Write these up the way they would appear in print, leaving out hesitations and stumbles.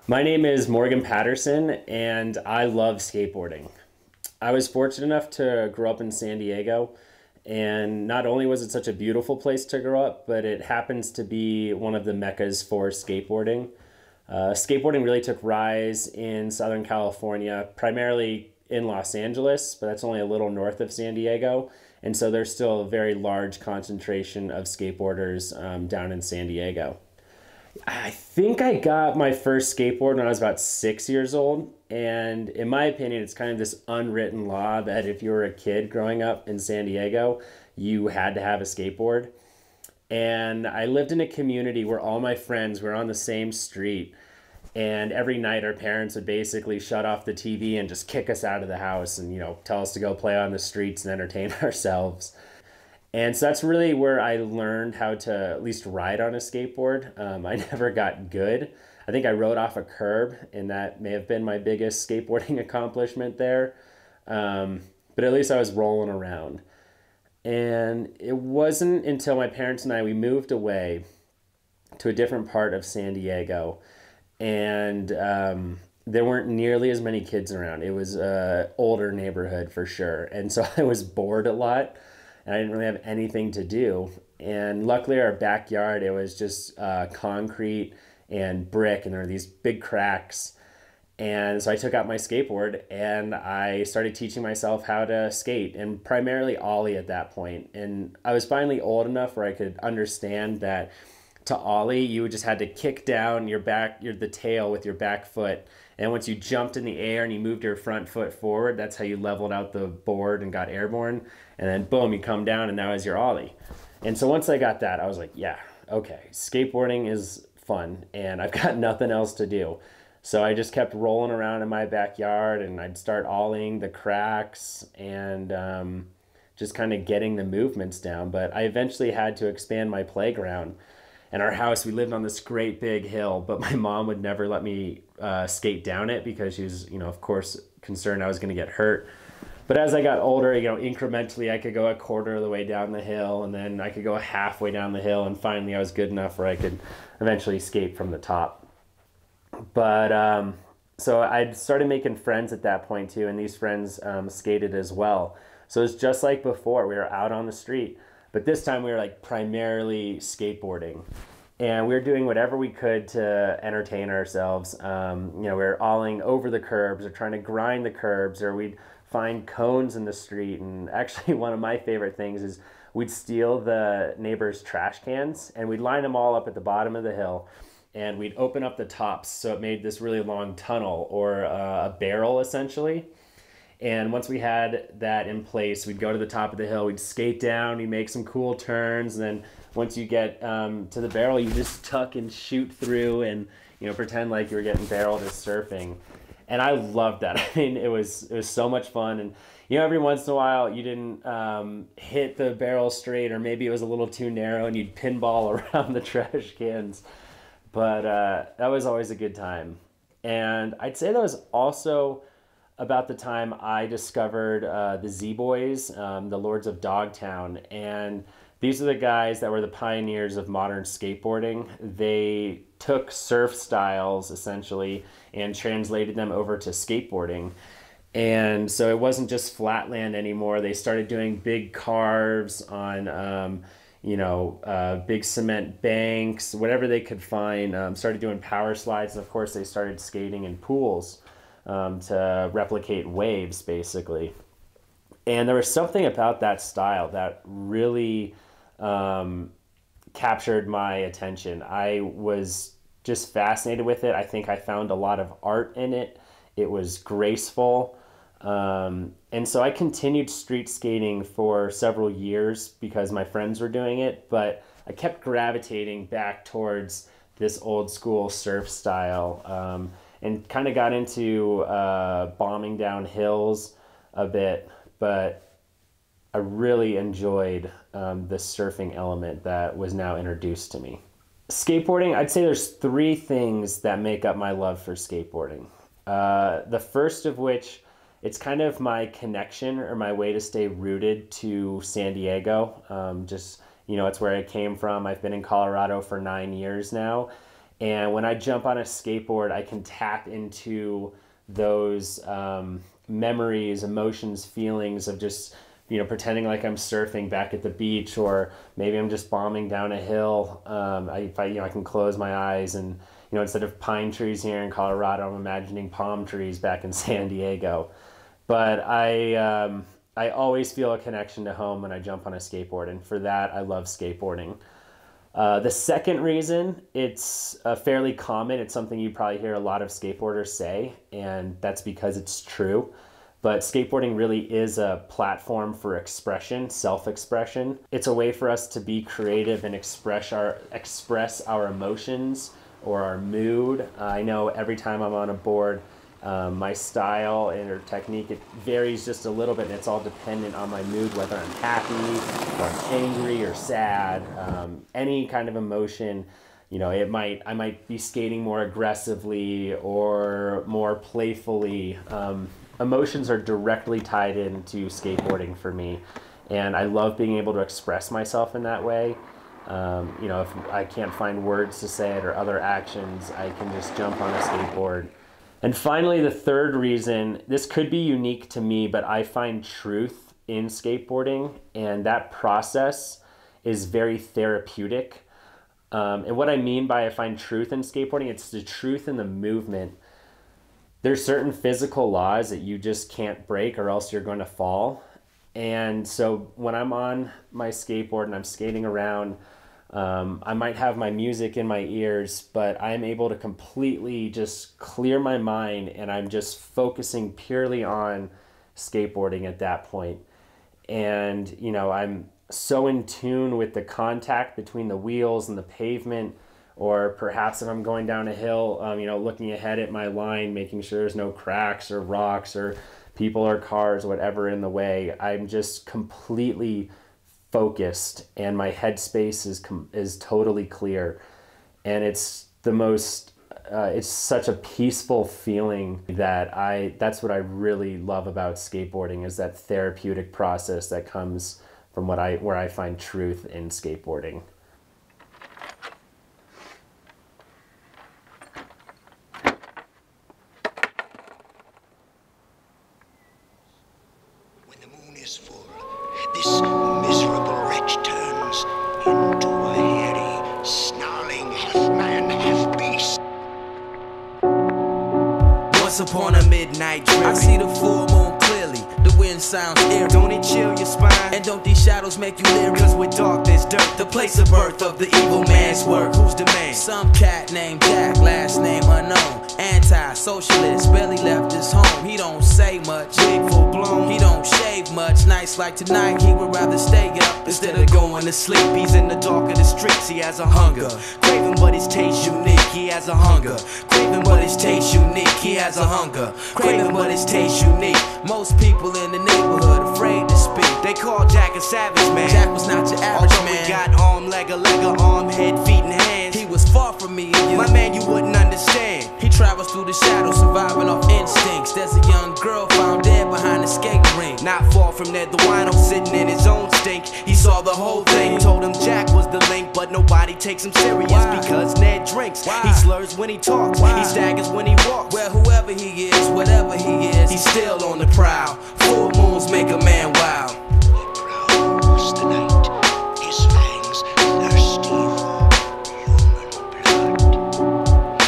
My name is Morgan Patterson, and I love skateboarding. I was fortunate enough to grow up in San Diego, and not only was it such a beautiful place to grow up, but it happens to be one of the meccas for skateboarding. Skateboarding really took rise in Southern California, primarily in Los Angeles, but that's only a little north of San Diego. And so there's still a very large concentration of skateboarders down in San Diego. I think I got my first skateboard when I was about 6 years old. And in my opinion, it's kind of this unwritten law that if you were a kid growing up in San Diego, you had to have a skateboard. And I lived in a community where all my friends were on the same street. And every night our parents would basically shut off the TV and just kick us out of the house and, tell us to go play on the streets and entertain ourselves. And so that's really where I learned how to at least ride on a skateboard. I never got good. I think I rode off a curb, and that may have been my biggest skateboarding accomplishment there. But at least I was rolling around. And it wasn't until my parents and we moved away to a different part of San Diego. And there weren't nearly as many kids around. It was an older neighborhood for sure. And so I was bored a lot and I didn't really have anything to do. And luckily, our backyard, it was just concrete and brick, and there were these big cracks. And so I took out my skateboard and I started teaching myself how to skate and primarily ollie at that point. And I was finally old enough where I could understand that to ollie, you just had to kick down the tail with your back foot. And once you jumped in the air and you moved your front foot forward, that's how you leveled out the board and got airborne. And then boom, you come down and that was your ollie. And so once I got that, I was like, yeah, okay, skateboarding is fun and I've got nothing else to do. So I just kept rolling around in my backyard and I'd start ollieing the cracks and just kind of getting the movements down. But I eventually had to expand my playground. And our house, we lived on this great big hill, but my mom would never let me skate down it because she was, of course, concerned I was going to get hurt. But as I got older, incrementally, I could go a quarter of the way down the hill, and then I could go halfway down the hill, and finally I was good enough where I could eventually skate from the top. But so I started making friends at that point too, and these friends skated as well. So it's just like before, we were out on the street. But this time we were like primarily skateboarding. And we were doing whatever we could to entertain ourselves. We were ollieing over the curbs or trying to grind the curbs, or we'd find cones in the street. And actually one of my favorite things is we'd steal the neighbors' trash cans and we'd line them all up at the bottom of the hill. And we'd open up the tops so it made this really long tunnel or a barrel essentially. And once we had that in place, we'd go to the top of the hill, we'd skate down, we'd make some cool turns, and then once you get to the barrel, you just tuck and shoot through and pretend like you were getting barreled as surfing. And I loved that. I mean, it was so much fun. And every once in a while, you didn't hit the barrel straight, or maybe it was a little too narrow, and you'd pinball around the trash cans. But that was always a good time. And I'd say that was also about the time I discovered the Z-Boys, the Lords of Dogtown. And these are the guys that were the pioneers of modern skateboarding. They took surf styles, essentially, and translated them over to skateboarding. And so it wasn't just flatland anymore. They started doing big carves on, big cement banks, whatever they could find. Started doing power slides. And, of course, they started skating in pools to replicate waves, basically. And there was something about that style that really captured my attention. I was just fascinated with it. I think I found a lot of art in it. It was graceful. And so I continued street skating for several years because my friends were doing it, but I kept gravitating back towards this old school surf style. And kind of got into bombing down hills a bit, but I really enjoyed the surfing element that was now introduced to me. Skateboarding, I'd say there's three things that make up my love for skateboarding. The first of which, it's kind of my connection or my way to stay rooted to San Diego. It's where I came from. I've been in Colorado for 9 years now. And when I jump on a skateboard, I can tap into those memories, emotions, feelings of just, you know, pretending like I'm surfing back at the beach, or maybe I'm just bombing down a hill. I can close my eyes and, you know, instead of pine trees here in Colorado, I'm imagining palm trees back in San Diego. But I always feel a connection to home when I jump on a skateboard, and for that, I love skateboarding. The second reason, it's fairly common. It's something you probably hear a lot of skateboarders say, and that's because it's true. But skateboarding really is a platform for expression, self-expression. It's a way for us to be creative and express our emotions or our mood. I know every time I'm on a board, my style or technique, it varies just a little bit, and it's all dependent on my mood, whether I'm happy or I'm angry or sad, any kind of emotion. You know, I might be skating more aggressively or more playfully. Emotions are directly tied into skateboarding for me, and I love being able to express myself in that way. You know, if I can't find words to say it or other actions, I can just jump on a skateboard. And finally, the third reason, this could be unique to me, but I find truth in skateboarding, and that process is very therapeutic. And what I mean by I find truth in skateboarding, it's the truth in the movement. There's certain physical laws that you just can't break or else you're going to fall. And so when I'm on my skateboard and I'm skating around, I might have my music in my ears, but I'm able to completely just clear my mind, and I'm just focusing purely on skateboarding at that point. And, you know, I'm so in tune with the contact between the wheels and the pavement, or perhaps if I'm going down a hill, you know, looking ahead at my line, making sure there's no cracks or rocks or people or cars, whatever in the way. I'm just completely focused, and my headspace is totally clear, and it's the most it's such a peaceful feeling that's what I really love about skateboarding, is that therapeutic process that comes from where I find truth in skateboarding. When the moon is full, this miserable wretch turns into a hairy, snarling half-man, half-beast. Once upon a midnight dreary, I see the full moon clearly. The wind sounds eerie. Don't it chill your spine? And don't these shadows make you leery? Cause with dark there's dirt, the place of birth of the evil man's work. Who's the man? Some cat named Jack, last name unknown. Anti-socialist, barely left his home. He don't say much, wig full blown. He don't shave much, nights like tonight he would rather stay up instead of going to sleep. He's in the dark of the streets, he has a hunger, craving but his taste unique. He has a hunger, craving but his taste unique. He has a hunger, craving but his taste unique. Most people in the neighborhood afraid to speak. They call Jack a savage man. Jack was not your average man. He got arm, leg, arm, head, feet, and hands. He was far from me and you. My man, you wouldn't understand. He travels through the shadows, surviving off instincts. There's a young girl found dead behind the skate rink. Not far from Ned the wino, sitting in his own stink. He saw the whole thing, told him Jack was the link, but nobody takes him serious. Why? Because Ned drinks. Why? He slurs when he talks. Why? He staggers when he walks. Well, whoever he is, whatever he is, he's still on the prowl. Full moons make a man wild. Prowls the night, his fangs thirsty for human blood.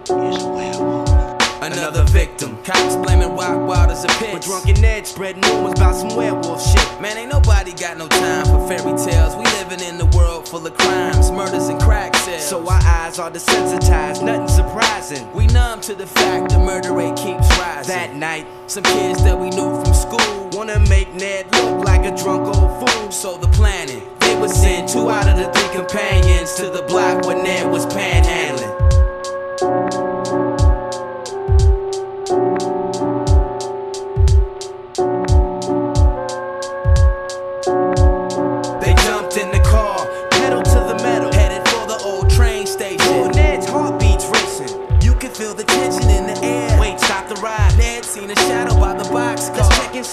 He is a werewolf. Another victim. Cops blaming Rock Wild as a pitch. But drunken Ned spreading rumors about some werewolf shit. Man, ain't nobody got no time for fairy tales. We living in the world full of crimes, murders, and crack sales. So our eyes are desensitized, nothing surprising. We numb to the fact the murder rate keeps rising. That night, some kids that we knew from school wanna make Ned look like a drunk old fool. So the planning, they would send 2 out of the 3 companions to the block where Ned was panhandling.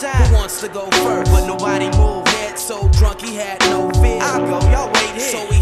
Who wants to go first? But nobody moved. Ned so drunk he had no fear. I'll go, y'all wait here. So he